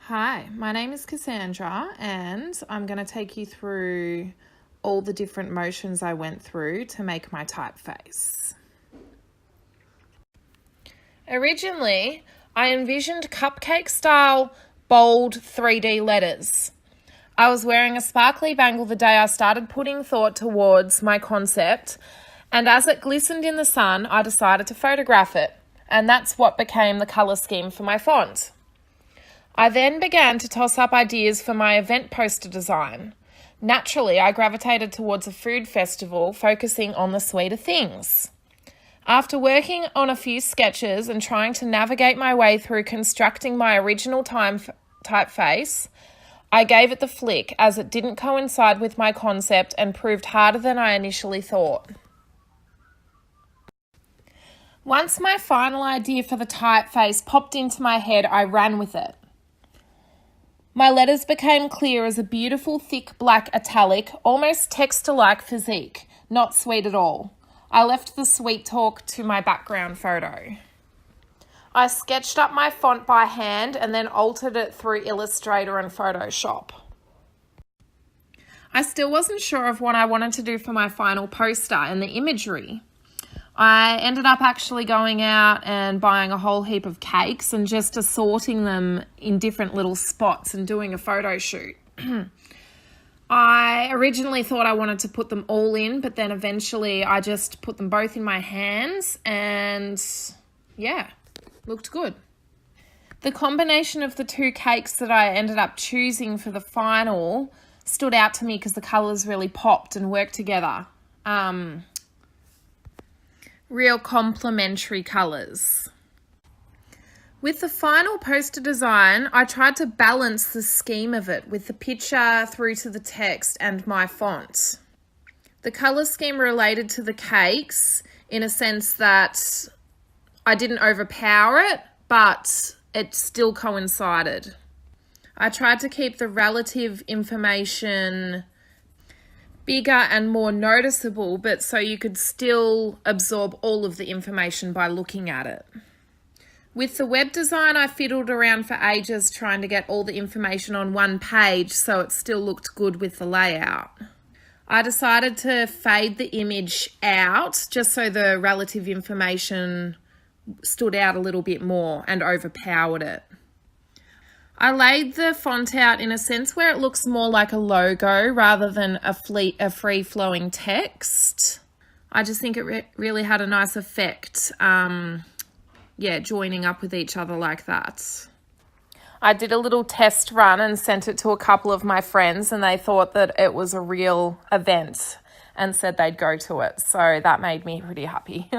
Hi, my name is Cassandra and I'm going to take you through all the different motions I went through to make my typeface. Originally, I envisioned cupcake-style, bold 3D letters. I was wearing a sparkly bangle the day I started putting thought towards my concept, and as it glistened in the sun, I decided to photograph it, and that's what became the colour scheme for my font. I then began to toss up ideas for my event poster design. Naturally, I gravitated towards a food festival focusing on the sweeter things. After working on a few sketches and trying to navigate my way through constructing my original typeface, I gave it the flick as it didn't coincide with my concept and proved harder than I initially thought. Once my final idea for the typeface popped into my head, I ran with it. My letters became clear as a beautiful, thick black italic, almost texter-like physique, not sweet at all. I left the sweet talk to my background photo. I sketched up my font by hand and then altered it through Illustrator and Photoshop. I still wasn't sure of what I wanted to do for my final poster and the imagery. I ended up actually going out and buying a whole heap of cakes and just assorting them in different little spots and doing a photo shoot. I originally thought I wanted to put them all in, but then eventually I just put them both in my hands and yeah, looked good. The combination of the two cakes that I ended up choosing for the final stood out to me because the colours really popped and worked together. Real complementary colours. With the final poster design, I tried to balance the scheme of it with the picture through to the text and my font. The colour scheme related to the cakes in a sense that I didn't overpower it, but it still coincided. I tried to keep the relative information bigger and more noticeable, but so you could still absorb all of the information by looking at it. With the web design, I fiddled around for ages trying to get all the information on one page so it still looked good with the layout. I decided to fade the image out just so the relative information stood out a little bit more and overpowered it. I laid the font out in a sense where it looks more like a logo rather than a free-flowing text. I just think it really had a nice effect, joining up with each other like that. I did a little test run and sent it to a couple of my friends and they thought that it was a real event and said they'd go to it. So that made me pretty happy.